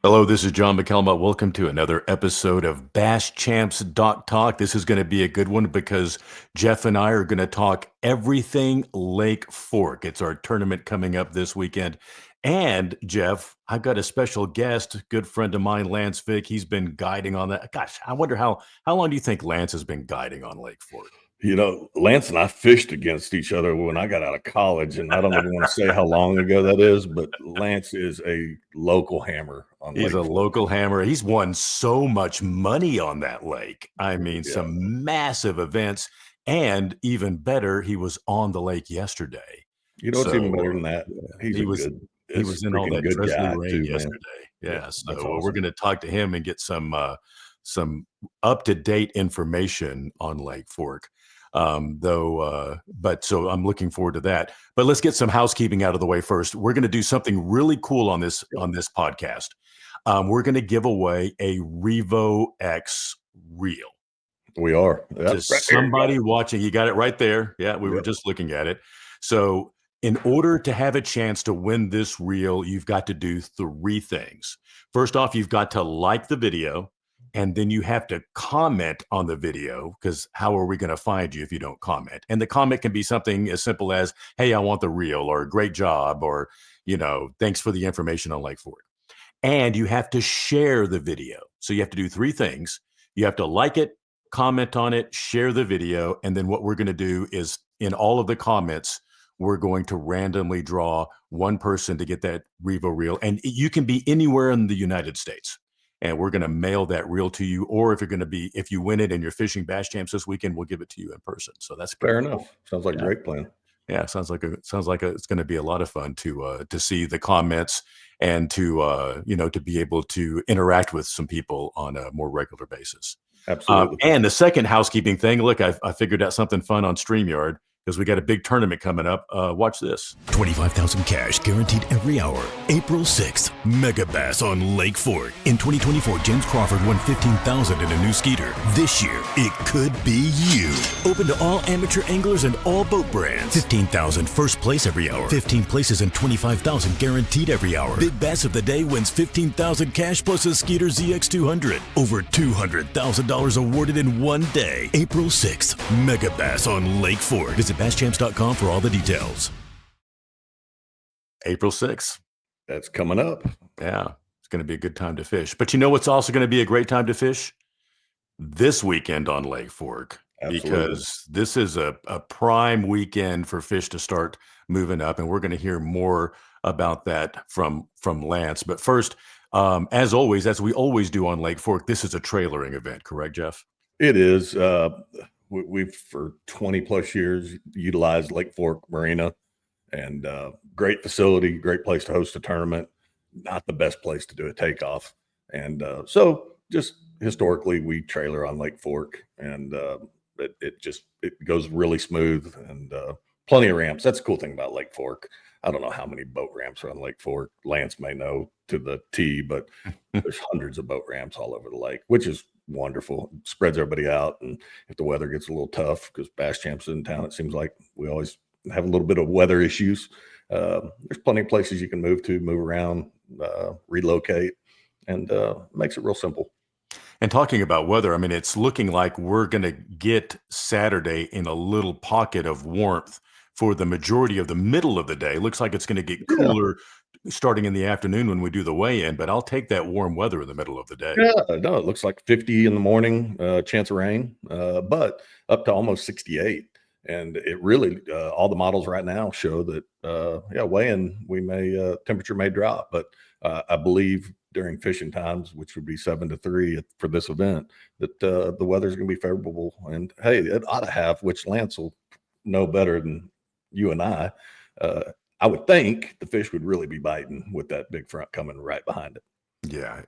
Hello, this is John McCalmont. Welcome to another episode of Bass Champs Doc Talk. This is going to be a good one because Jeff and I are going to talk everything Lake Fork. It's our tournament coming up this weekend. And Jeff, I've got a special guest, good friend of mine, Lance Vick. He's been guiding on that. Gosh, I wonder how long do you think Lance has been guiding on Lake Fork? Lance and I fished against each other when I got out of college, and I don't even want to say how long ago that is, but Lance is a local hammer on He's Lake a Fork. local hammer. He's won so much money on that lake. I mean, Yeah. some massive events. And even better, he was on the lake yesterday. You know what's even better than that? He's He a was good, he was in all freaking that good drizzly guy rain too, man. yesterday. Yeah, Yeah. that's So we're awesome. going to talk to him and get some up-to-date information on Lake Fork. So I'm looking forward to that. But let's get some housekeeping out of the way first. We're going to do something really cool on this podcast. We're going to give away a Revo X reel We are. to Yep, right there. somebody watching. You got it right there. Yeah, we were Yep. just looking at it. So in order to have a chance to win this reel, you've got to do three things. First off, you've got to like the video, and then you have to comment on the video, because how are we going to find you if you don't comment? And the comment can be something as simple as, hey, I want the reel, or great job, or, thanks for the information on Lake Fork. And you have to share the video. So you have to do three things. You have to like it, comment on it, share the video. And then what we're going to do is, in all of the comments, we're going to randomly draw one person to get that Revo reel. And you can be anywhere in the United States. And we're going to mail that reel to you. Or if you win it and you're fishing Bass Champs this weekend, we'll give it to you in person. So that's Fair cool. enough. Sounds like a great plan. Yeah, sounds like it's going to be a lot of fun to see the comments and to be able to interact with some people on a more regular basis. Absolutely. And the second housekeeping thing, look, I figured out something fun on StreamYard, because we got a big tournament coming up. Watch this. 25,000 cash guaranteed every hour. April 6th, Mega Bass on Lake Fork. In 2024, James Crawford won 15,000 in a new Skeeter. This year, it could be you. Open to all amateur anglers and all boat brands. 15,000 first place every hour. 15 places and 25,000 guaranteed every hour. Big Bass of the Day wins 15,000 cash plus a Skeeter ZX200. Over $200,000 awarded in one day. April 6th, Mega Bass on Lake Fork. Visit BassChamps.com for all the details. April 6th. That's coming up. Yeah, it's going to be a good time to fish. But you know what's also going to be a great time to fish? This weekend on Lake Fork. Absolutely. Because this is a prime weekend for fish to start moving up. And we're going to hear more about that from Lance. But first, as we always do on Lake Fork, this is a trailering event, correct, Jeff? It is. We've for 20 plus years utilized Lake Fork Marina, and great facility, great place to host a tournament. Not the best place to do a takeoff, and so just historically we trailer on Lake Fork, and it goes really smooth, and plenty of ramps. That's the cool thing about Lake Fork. I don't know how many boat ramps are on Lake Fork. Lance may know to the T, but there's hundreds of boat ramps all over the lake, which is wonderful. It spreads everybody out. And if the weather gets a little tough, because Bass Champs in town, it seems like we always have a little bit of weather issues. There's plenty of places you can move around, relocate, and makes it real simple. And talking about weather, I mean, it's looking like we're going to get Saturday in a little pocket of warmth for the majority of the middle of the day. Looks like it's going to get cooler starting in the afternoon when we do the weigh-in, but I'll take that warm weather in the middle of the day. Yeah, no, it looks like 50 in the morning, chance of rain, but up to almost 68. And it really, all the models right now show that, weigh-in, temperature may drop, but I believe during fishing times, which would be 7 to 3 for this event, that the weather's going to be favorable. And hey, it ought to have, which Lance will know better than you and I would think the fish would really be biting with that big front coming right behind it. Yeah,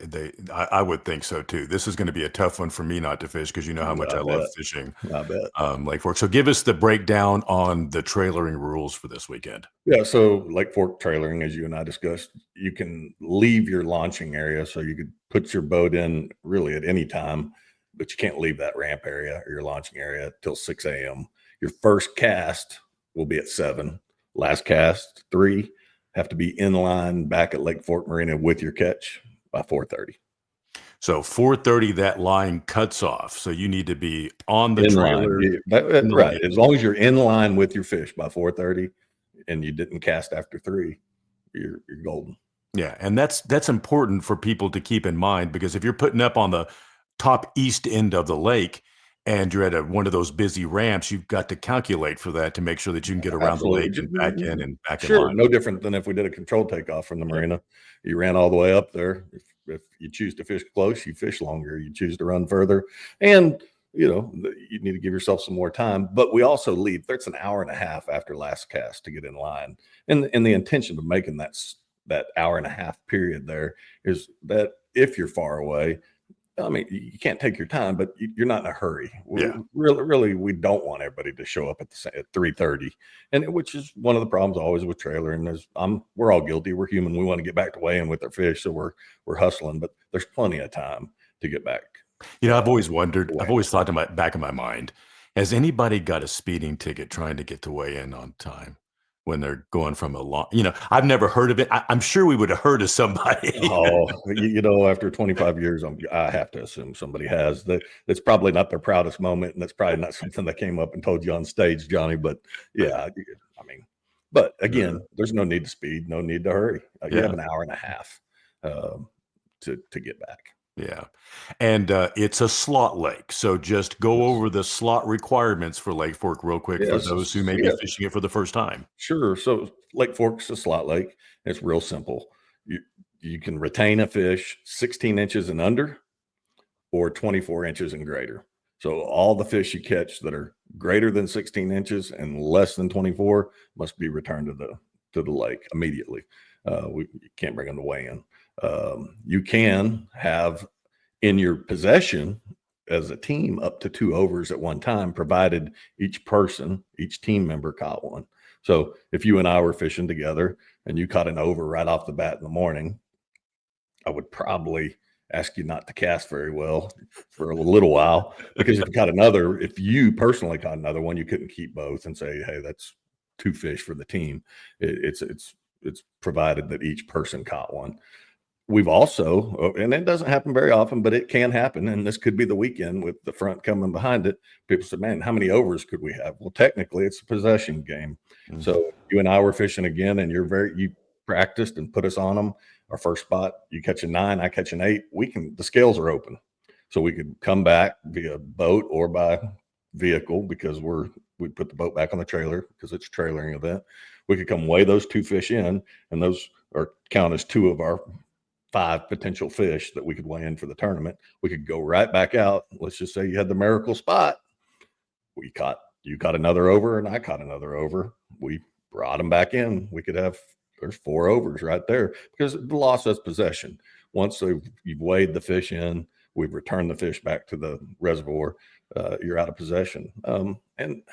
I would think so too. This is going to be a tough one for me not to fish, because you know how much I love fishing I bet. Lake Fork. So give us the breakdown on the trailering rules for this weekend. Yeah, so Lake Fork trailering, as you and I discussed, you can leave your launching area, so you could put your boat in really at any time, but you can't leave that ramp area or your launching area till 6 a.m. Your first cast will be at 7. Last cast, 3. Have to be in line back at Lake Fork Marina with your catch by 4:30. So 4:30, that line cuts off. So you need to be on the In line, trailer. right? As long as you're in line with your fish by 4:30, and you didn't cast after 3, you're golden. Yeah, and that's important for people to keep in mind, because if you're putting up on the top east end of the lake and you're at one of those busy ramps, you've got to calculate for that to make sure that you can get around the lake and back in and back in Sure, line. no different than if we did a controlled takeoff from the marina. You ran all the way up there. If you choose to fish close, you fish longer. You choose to run further, and you need to give yourself some more time. But we also leave. That's an hour and a half after last cast to get in line, and the intention of making that hour and a half period there is that if you're far away, I mean, you can't take your time, but you're not in a hurry. Yeah. Really, we don't want everybody to show up at 3:30, and which is one of the problems always with trailer. And we're all guilty. We're human. We want to get back to weigh in with our fish, so we're hustling. But there's plenty of time to get back. I've always wondered. I've always thought in my back of my mind, has anybody got a speeding ticket trying to get to weigh in on time when they're going from a long? I've never heard of it. I'm sure we would have heard of somebody. After 25 years, I have to assume somebody has. That's probably not their proudest moment, and that's probably not something that came up and told you on stage, Johnny. But yeah, I mean, but again, there's no need to speed, no need to hurry. You have an hour and a half to get back. Yeah. And it's a slot lake. So just go over the slot requirements for Lake Fork real quick for those who may be fishing it for the first time. Sure. So Lake Fork's a slot lake. It's real simple. You can retain a fish 16 inches and under or 24 inches and greater. So all the fish you catch that are greater than 16 inches and less than 24 must be returned to the lake immediately. You can't bring them to weigh in. You can have in your possession as a team up to 2 overs at one time, provided each team member caught one. So if you and I were fishing together and you caught an over right off the bat in the morning, I would probably ask you not to cast very well for a little while, because if you personally caught another one, you couldn't keep both and say, hey, that's 2 fish for the team. It's provided that each person caught one. We've also, and it doesn't happen very often, but it can happen, and this could be the weekend with the front coming behind it. People said, man, how many overs could we have? Well, technically, it's a possession game. Mm-hmm. So you and I were fishing again, and you practiced and put us on them. Our first spot, you catch a 9, I catch an 8. The scales are open. So we could come back via boat or by vehicle, because we put the boat back on the trailer because it's a trailering event. We could come weigh those 2 fish in, and those are count as 2 of our 5 potential fish that we could weigh in for the tournament. We could go right back out. Let's just say you had the miracle spot. You caught another over and I caught another over. We brought them back in. There's 4 overs right there, because the law says possession. Once you've weighed the fish in, we've returned the fish back to the reservoir, you're out of possession. And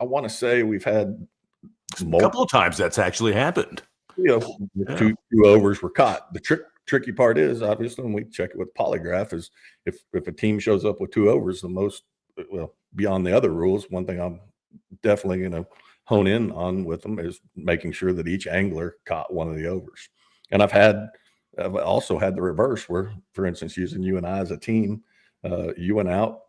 I want to say we've had a couple of times that's actually happened. 2 overs were caught. The tricky part is, obviously, when we check it with polygraph, is if a team shows up with 2 overs, beyond the other rules, one thing I'm definitely going to hone in on with them is making sure that each angler caught one of the overs. And I've also had the reverse, where, for instance, using you and I as a team, you went out,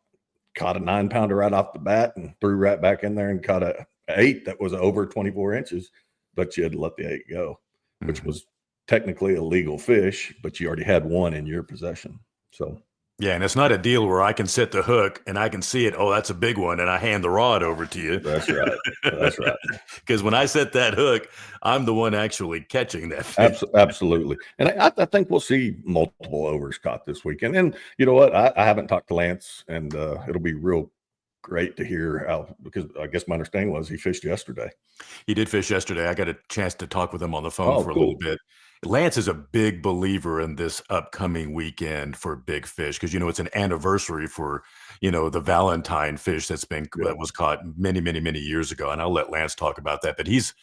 caught a 9-pounder right off the bat and threw right back in there and caught a 8 that was over 24 inches, but you had to let the 8 go, which was technically a legal fish, but you already had one in your possession. So yeah, and it's not a deal where I can set the hook and I can see it. Oh, that's a big one, and I hand the rod over to you. That's right. That's right. Because when I set that hook, I'm the one actually catching that fish. Absolutely. And I think we'll see multiple overs caught this weekend. And you know what? I haven't talked to Lance, and it'll be real great to hear how, because I guess my understanding was he fished yesterday. He did fish yesterday. I got a chance to talk with him on the phone for a little bit. Lance is a big believer in this upcoming weekend for big fish, because it's an anniversary for the Valentine fish that was caught many, many, many years ago. And I'll let Lance talk about that. But he's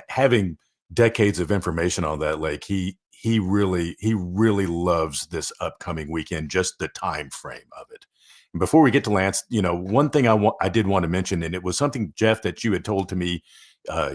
having decades of information on that lake. He really loves this upcoming weekend, just the time frame of it. And before we get to Lance, one thing I did want to mention, and it was something, Jeff, that you had told to me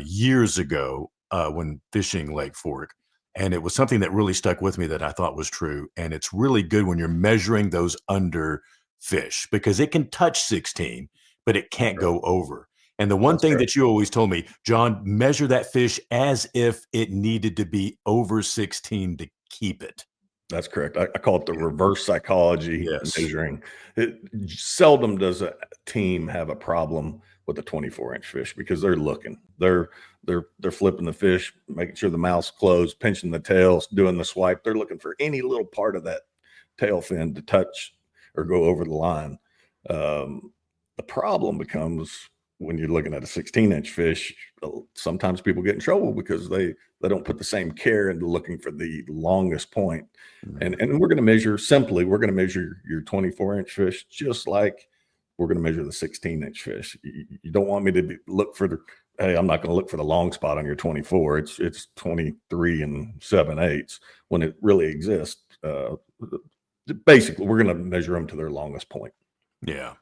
years ago when fishing Lake Fork. And it was something that really stuck with me that I thought was true. And it's really good when you're measuring those under fish because it can touch 16, but it can't go over. And the one That's thing correct. that you always told me, John, measure that fish as if it needed to be over 16 to keep it. That's correct. I call it the reverse psychology Yes. measuring. Seldom does a team have a problem with a 24-inch fish because they're looking. They're flipping the fish, making sure the mouth's closed, pinching the tails, doing the swipe. They're looking for any little part of that tail fin to touch or go over the line. The problem becomes when you're looking at a 16-inch fish. Sometimes people get in trouble because they don't put the same care into looking for the longest point. And we're going to measure simply, we're going to measure your 24-inch fish just like we're going to measure the 16-inch fish. You don't want me to look for the, hey, I'm not going to look for the long spot on your 24. It's 23 and 7/8 when it really exists. Basically, we're going to measure them to their longest point. Yeah.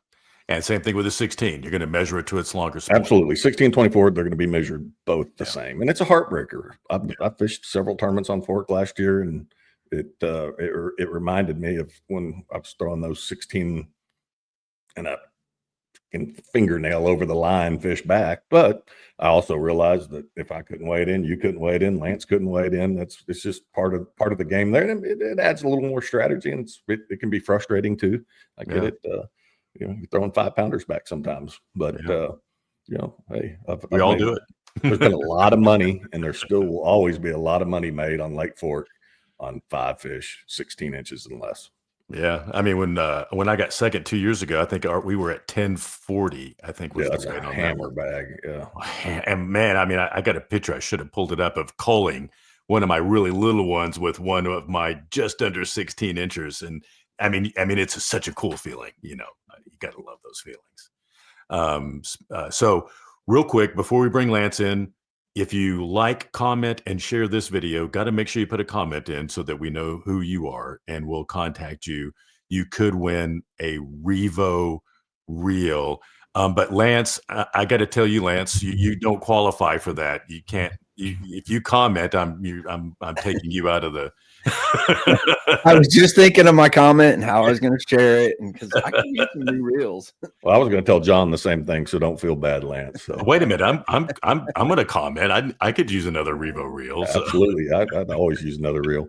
And same thing with the 16. You're going to measure it to its longest point. Absolutely. 16, 24, they're going to be measured both the same. And it's a heartbreaker. I fished several tournaments on fork last year, and it reminded me of when I was throwing those 16 and a fingernail over the line fish back. But I also realized that if I couldn't weigh it in, you couldn't weigh it in, Lance couldn't weigh it in. It's just part of the game there. And it adds a little more strategy, and it can be frustrating too. I get it. You're throwing 5-pounders back sometimes, but hey, we all do it. There's been a lot of money, and there still will always be a lot of money made on Lake Fork on 5 fish, 16 inches and less. Yeah, I mean when I got second 2 years ago, I think we were at 1040. I think was that's the a weight on that hammer one. bag. Yeah, And man, I mean, I got a picture. I should have pulled it up of culling one of my really little ones with one of my just under 16 inches. And I mean, it's such a cool feeling. You got to love those feelings. So real quick, before we bring Lance in, if you like, comment, and share this video, got to make sure you put a comment in so that we know who you are and we'll contact you. You could win a Revo reel. But Lance, I got to tell you, Lance, you don't qualify for that. You can't. If you comment, I'm taking you out of the. I was just thinking of my comment and how I was going to share it, and because I can use some new reels. Well, I was going to tell John the same thing, so don't feel bad, Lance. So. Wait a minute, I'm going to comment. I could use another Revo reel. So. Absolutely, I'd always use another reel.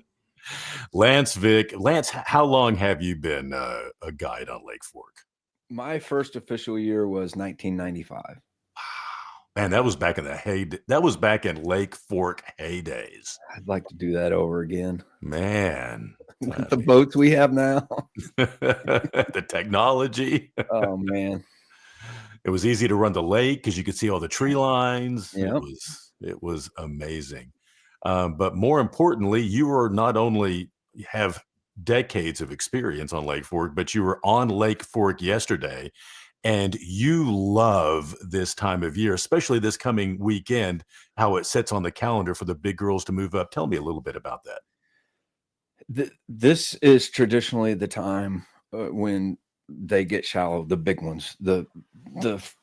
Lance Vick, how long have you been a guide on Lake Fork? My first official year was 1995. Man, that was back in that was back in Lake Fork heydays. I'd like to do that over again. Man. With the boats we have now. The technology. Oh, man. It was easy to run the lake because you could see all the tree lines. Yep. It was amazing. But more importantly, you were not only have decades of experience on Lake Fork, but you were on Lake Fork yesterday. And you love this time of year, especially this coming weekend, how it sets on the calendar for the big girls to move up. Tell me a little bit about that. This is traditionally the time when they get shallow, the big ones, the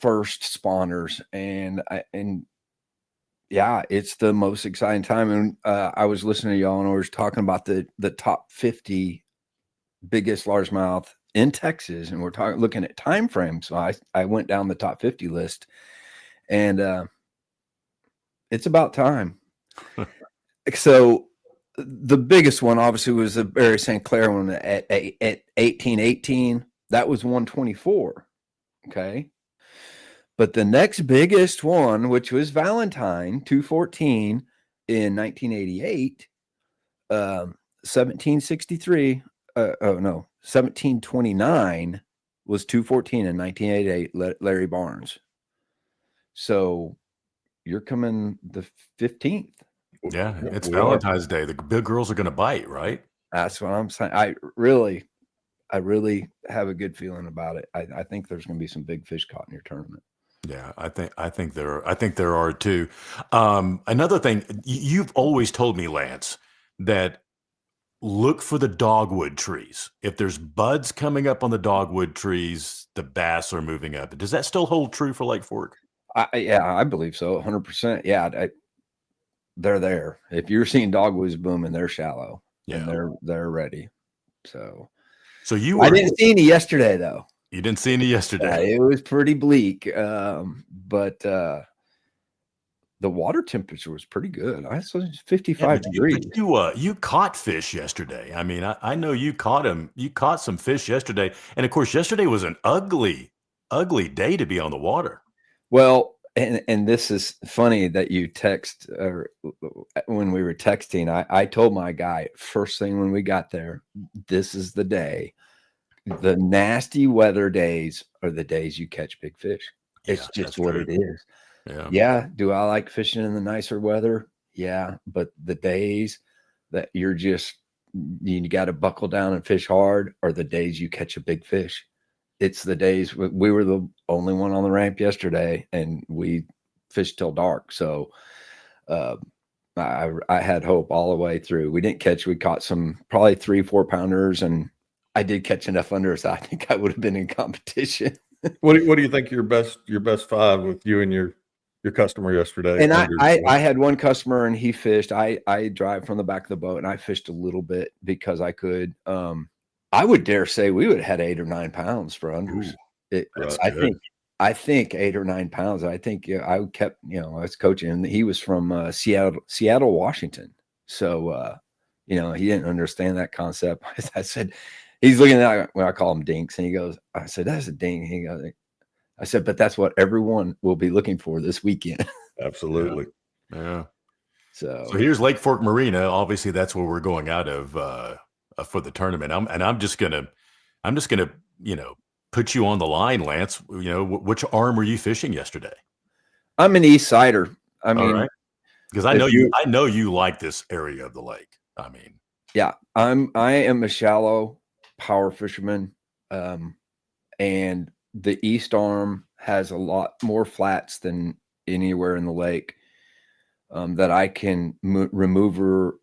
first spawners. And yeah, it's the most exciting time. And I was listening to y'all and I was talking about the top 50 biggest largemouth in Texas, and we're looking at time frames. So I went down the top 50 list, and it's about time. So the biggest one obviously was the Barry St. Clair one at 1818. That was 124. Okay. But the next biggest one, which was Valentine 214 in 1988, 1763. 1729 was 214 in 1988, Larry Barnes. So you're coming the 15th. Yeah, it's Valentine's Day. The big girls are going to bite, right? That's what I'm saying. I really have a good feeling about it. I think there's going to be some big fish caught in your tournament. Yeah, I think there are too. Another thing, you've always told me, Lance, that look for the dogwood trees. If there's buds coming up on the dogwood trees, the bass are moving up. Does that still hold true for Lake Fork? Yeah, I believe so. 100%. Yeah. they're there. If you're seeing dogwoods booming, they're shallow and Yeah. they're ready. So So I didn't see any yesterday though. you didn't see any yesterday. It was pretty bleak. But the water temperature was pretty good. I saw 55 degrees. You caught fish yesterday. I mean, I know you caught them. You caught some fish yesterday, and of course, yesterday was an ugly day to be on the water. Well, and this is funny that you text when we were texting. I told my guy first thing when we got there, this is the day. The nasty weather days are the days you catch big fish. It's just what it is. Yeah. Do I like fishing in the nicer weather? Yeah. But the days that you got to buckle down and fish hard are the days you catch a big fish. It's the days we were the only one on the ramp yesterday and we fished till dark. So I had hope all the way through. We caught some probably 3-4 pounders, and I did catch enough under, so I think I would have been in competition. What do you think your best 5 with you and your customer yesterday? And I had one customer and he fished. I drive from the back of the boat and I fished a little bit because I could. I would dare say we would have had 8 or 9 pounds for unders. I think 8 or 9 pounds. I think I kept, I was coaching him. He was from Seattle, Washington. So, he didn't understand that concept. I said, he's looking at when I call him dinks, and he goes, I said, that's a dink. He goes, I said, but that's what everyone will be looking for this weekend. Absolutely. Yeah. So here's Lake Fork Marina. Obviously, that's where we're going out of for the tournament. I'm just gonna put you on the line, Lance. Which arm were you fishing yesterday? I'm an east sider. I mean, because I know you like this area of the lake. I mean, yeah, I am a shallow power fisherman, and the east arm has a lot more flats than anywhere in the lake that I can remove or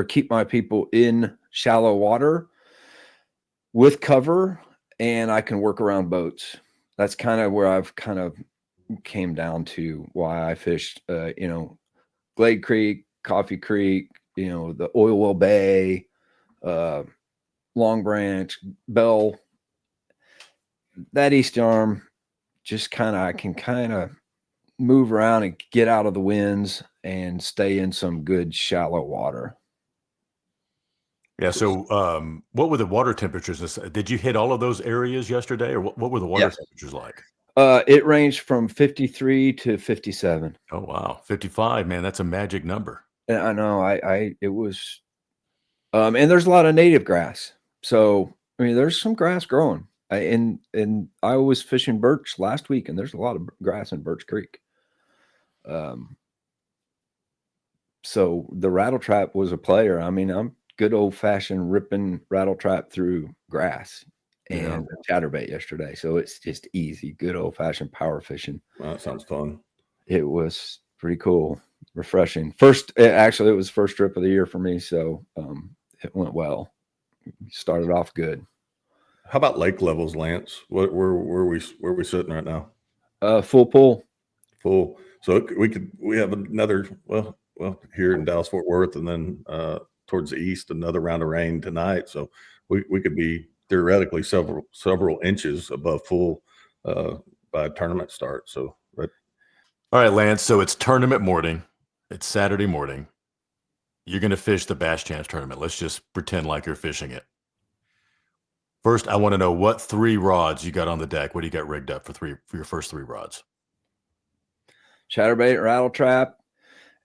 keep my people in shallow water with cover, and I can work around boats. That's kind of where I've kind of came down to why I fished, Glade Creek, Coffee Creek, the Oil Well Bay, Long Branch, Bell. That east arm, I can move around and get out of the winds and stay in some good shallow water. Yeah. So, what were the water temperatures? Did you hit all of those areas yesterday, or what were the water temperatures like? It ranged from 53 to 57. Oh, wow. 55, man. That's a magic number. And I know it was, and there's a lot of native grass. So, I mean, there's some grass growing. And I was fishing birch last week, and there's a lot of grass in Birch Creek. So the rattle trap was a player. I mean, I'm good old fashioned ripping rattle trap through grass and a chatterbait yesterday. So it's just easy, good old fashioned power fishing. Well, that sounds fun. It was pretty cool, refreshing. It was first trip of the year for me. So it went well. Started off good. How about lake levels, Lance? Where we sitting right now? Full pull. Full. So we have another, well, here in Dallas Fort Worth, and then towards the east, another round of rain tonight. So we could be theoretically several inches above full by tournament start. So, all right, Lance. So it's tournament morning. It's Saturday morning. You're going to fish the Bass Chance tournament. Let's just pretend like you're fishing it. First, I want to know what 3 rods you got on the deck. What do you got rigged up for your first 3 rods? Chatterbait, rattle trap,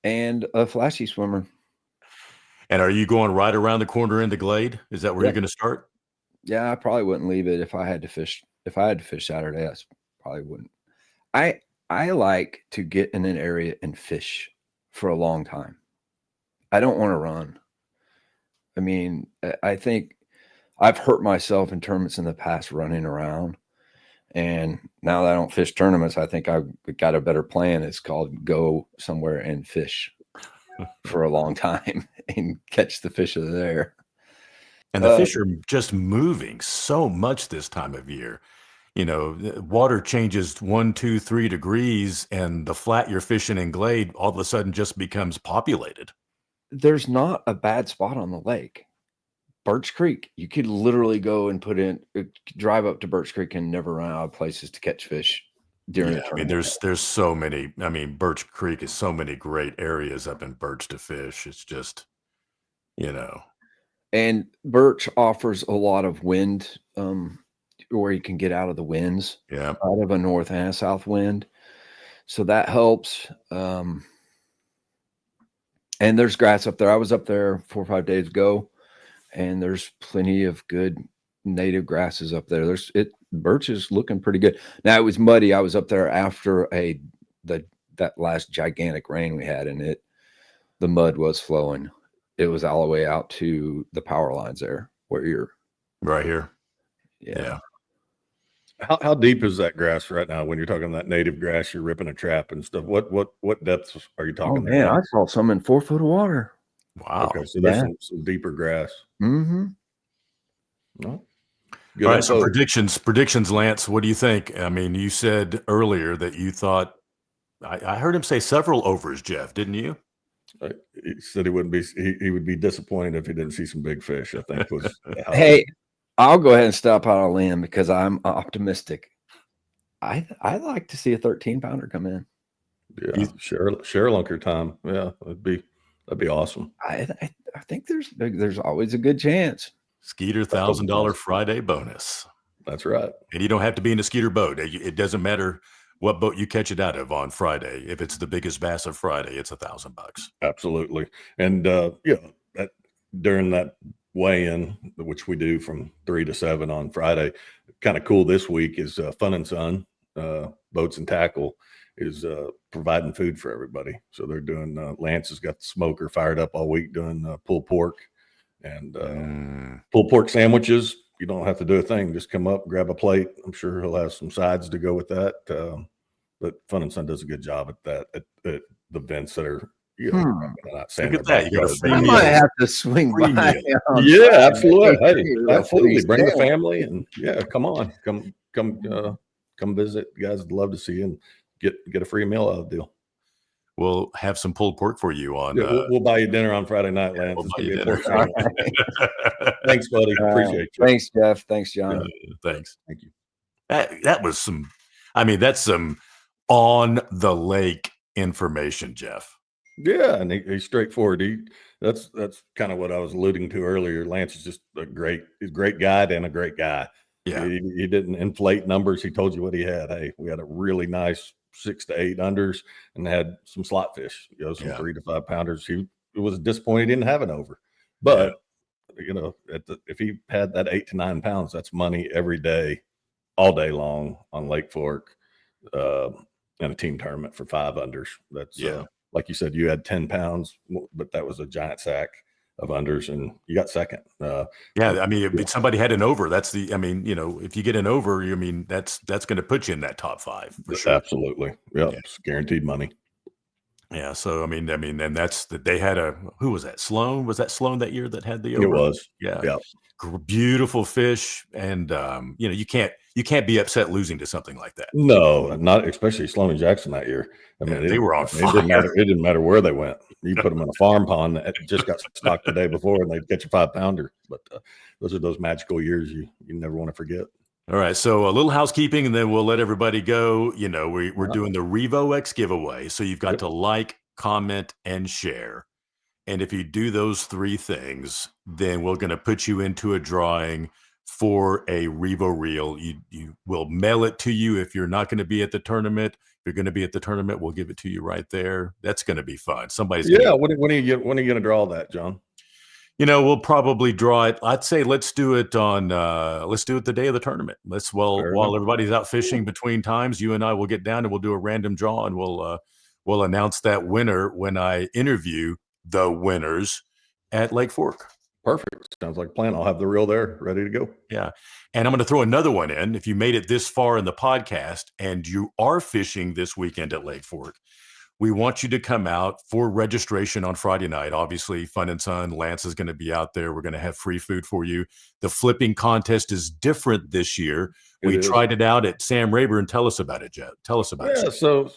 and a flashy swimmer. And are you going right around the corner into Glade? Is that where you're going to start? Yeah, I probably wouldn't leave it if I had to fish. If I had to fish Saturday, I probably wouldn't. I like to get in an area and fish for a long time. I don't want to run. I mean, I think I've hurt myself in tournaments in the past running around. And now that I don't fish tournaments, I think I've got a better plan. It's called go somewhere and fish for a long time and catch the fish that are there. And the fish are just moving so much this time of year. water changes 1, 2, 3 degrees, and the flat you're fishing in Glade all of a sudden just becomes populated. There's not a bad spot on the lake. Birch Creek, you could literally go and drive up to Birch Creek and never run out of places to catch fish during the tournament. There's so many. Birch Creek is so many great areas up in Birch to fish. It's just, And Birch offers a lot of wind, where you can get out of the winds, yeah, out of a north and a south wind. So that helps. And there's grass up there. I was up there 4 or 5 days ago, and there's plenty of good native grasses up there. Birch is looking pretty good. Now, it was muddy. I was up there after that last gigantic rain we had, and the mud was flowing. It was all the way out to the power lines there where you're right here. Yeah. How deep is that grass right now? When you're talking that native grass, you're ripping a trap and stuff. What depths are you talking? Oh man, I saw some in 4 foot of water. Wow. Okay, so there's some deeper grass. Mm-hmm. No. All right. So predictions, Lance. What do you think? You said earlier that you thought. I heard him say several overs, Jeff. Didn't you? He said he would be disappointed if he didn't see some big fish. I think was. Hey, I'll go ahead and stop out on a limb because I'm optimistic. I'd like to see a 13-pounder come in. Yeah, share lunker time. Yeah, that'd be awesome. I think there's always a good chance. Skeeter $1,000 Friday bonus. That's right. And you don't have to be in a Skeeter boat. It doesn't matter what boat you catch it out of on Friday. If it's the biggest bass of Friday, it's $1,000. Absolutely. And that during that weigh-in, which we do from 3 to 7 on Friday, kind of cool this week is Fun and Son Boats and Tackle is providing food for everybody. So they're doing Lance has got the smoker fired up all week doing pulled pork and pulled pork sandwiches. You don't have to do a thing, just come up, grab a plate. I'm sure he'll have some sides to go with that. But Fun and Son does a good job at that at the events that are not saying look at that. You got a free I might have to swing by. Yeah, absolutely. Hey, absolutely. Bring the family and come on, come visit. You guys would love to see you and get a free meal out of the deal. We'll have some pulled pork for you on. We'll buy you dinner on Friday night, Lance. We'll buy you dinner. Thanks, buddy. Appreciate you. Thanks, Jeff. Thanks, John. Thanks. Thank you. That was some. That's some on the lake information, Jeff. Yeah, and he's straightforward. That's kind of what I was alluding to earlier. Lance is just he's a great guide and a great guy. Yeah, he didn't inflate numbers. He told you what he had. Hey, we had a really nice 6 to 8 unders and had some slot fish. Some 3 to 5 pounders. He was disappointed he didn't have an over, but if he had that 8 to 9 pounds, that's money every day, all day long on Lake Fork, in a team tournament for 5 unders. That's like you said, you had 10 pounds, but that was a giant sack of unders and you got second. If somebody had an over, that's if you get an over, that's going to put you in that top 5 for sure. Absolutely. Yeah. It's guaranteed money. Yeah. So, and that's that they had who was that? Sloan? Was that Sloan that year that had the over? It was. Yeah. Beautiful fish. And, you can't be upset losing to something like that. No, not especially Sloan and Jackson that year. They were on fire. It didn't matter where they went. You put them in a farm pond that just got stocked the day before and they'd catch a 5-pounder. But those are those magical years you never want to forget. All right. So a little housekeeping and then we'll let everybody go. We're doing the Revo X giveaway. So you've got to like, comment, and share. And if you do those 3 things, then we're going to put you into a drawing for a Revo reel. You will mail it to you if you're not going to be at the tournament. If you're going to be at the tournament, we'll give it to you right there. That's going to be fun. Somebody's when are you going to draw that, John? We'll probably draw it. I'd say let's do it the day of the tournament. While everybody's out fishing between times, you and I will get down and we'll do a random draw and we'll announce that winner when I interview the winners at Lake Fork. Perfect. Sounds like a plan. I'll have the reel there ready to go. Yeah. And I'm going to throw another one in. If you made it this far in the podcast and you are fishing this weekend at Lake Fork, We want you to come out for registration on Friday night. Obviously, Fun and Sun, Lance is going to be out there. We're going to have free food for you. The flipping contest is different this year. We tried it out at Sam Rayburn. Tell us about it, Jeff. Tell us about it. So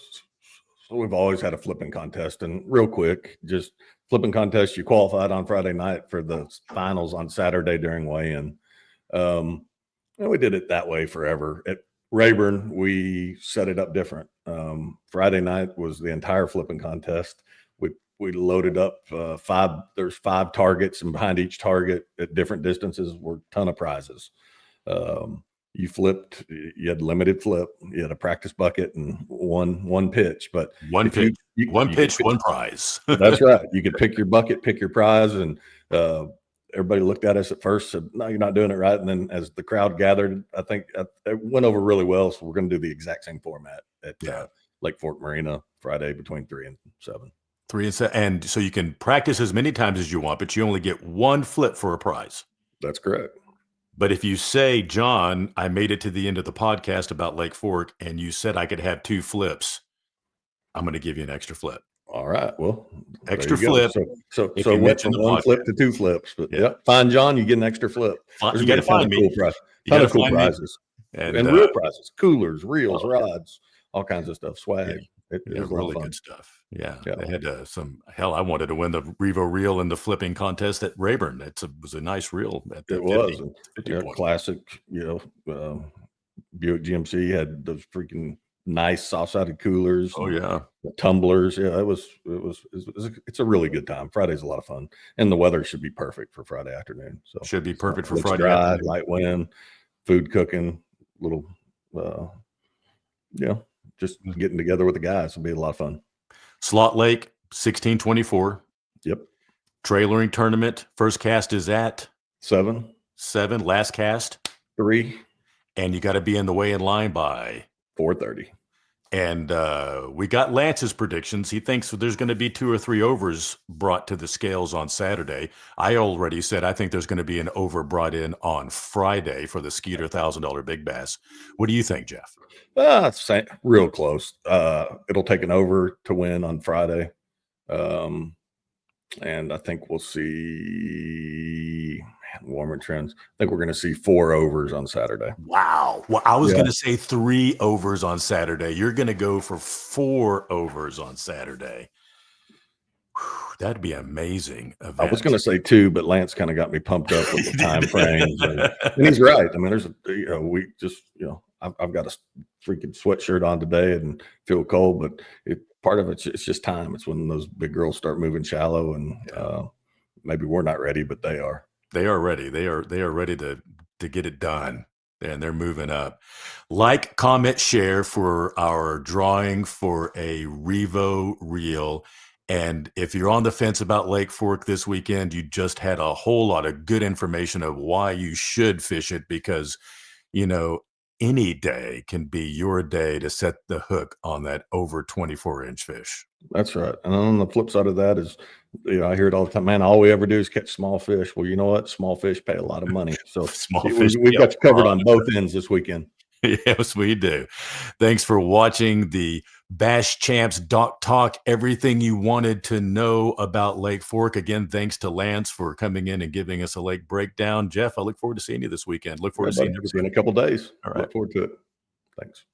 we've always had a flipping contest, and real quick, just flipping contest. You qualified on Friday night for the finals on Saturday during weigh-in. And we did it that way forever. At Rayburn, we set it up different. Friday night was the entire flipping contest. We loaded up there's 5 targets, and behind each target at different distances were a ton of prizes. You flipped, you had limited flip, you had a practice bucket and one pitch, but one pitch, one prize. That's right. You could pick your bucket, pick your prize. And everybody looked at us at first, said, no, you're not doing it right. And then as the crowd gathered, I think it went over really well. So we're going to do the exact same format at Lake Fork Marina Friday between 3 and 7. 3 and 7. And so you can practice as many times as you want, but you only get one flip for a prize. That's correct. But if you say, John, I made it to the end of the podcast about Lake Fork, and you said I could have 2 flips, I'm going to give you an extra flip. All right. Well, extra flip. So went from 1 flip to 2 flips. But find John, you get an extra flip. You got to find me. Ton of cool prizes. And real prizes, coolers, reels, rods, all kinds of stuff, swag. It was really good stuff. Yeah. They had I wanted to win the Revo reel in the flipping contest at Rayburn. It was a nice reel. It was. Classic, Buick GMC had those freaking nice soft-sided coolers. Oh, yeah. Tumblers. Yeah, it's a really good time. Friday's a lot of fun. And the weather should be perfect for Friday afternoon. So should be perfect for Friday dry, afternoon. Light wind, food cooking, little just getting together with the guys will be a lot of fun. Slot Lake, 1624. Yep. Trailering tournament. First cast is at 7. Last cast 3. And you got to be in the weigh-in line by 4:30. And we got Lance's predictions. He thinks there's going to be 2 or 3 overs brought to the scales on Saturday. I already said I think there's going to be an over brought in on Friday for the Skeeter $1,000 Big Bass. What do you think, Jeff? Real close. It'll take an over to win on Friday. And I think we'll see warmer trends. I think we're going to see 4 overs on Saturday. Wow. Well, I was going to say 3 overs on Saturday. You're going to go for 4 overs on Saturday. Whew, that'd be amazing. Event. I was going to say 2, but Lance kind of got me pumped up with the time frames. And he's right. I mean, there's I've got a freaking sweatshirt on today and feel cold, but part of it's just time. It's when those big girls start moving shallow, and maybe we're not ready, but they are. They are ready. They are ready to get it done, and they're moving up. Like, comment, share for our drawing for a Revo reel. And if you're on the fence about Lake Fork this weekend, you just had a whole lot of good information of why you should fish it, because any day can be your day to set the hook on that over 24-inch fish. That's right. And on the flip side of that is, I hear it all the time, man, all we ever do is catch small fish. Well, you know what? Small fish pay a lot of money. So we've got you covered on both ends this weekend. Yes, we do. Thanks for watching the Bash Champs Doc Talk. Everything you wanted to know about Lake Fork. Again, thanks to Lance for coming in and giving us a lake breakdown. Jeff, I look forward to seeing you this weekend. Look forward to seeing you in a couple of days. All right. Look forward to it. Thanks.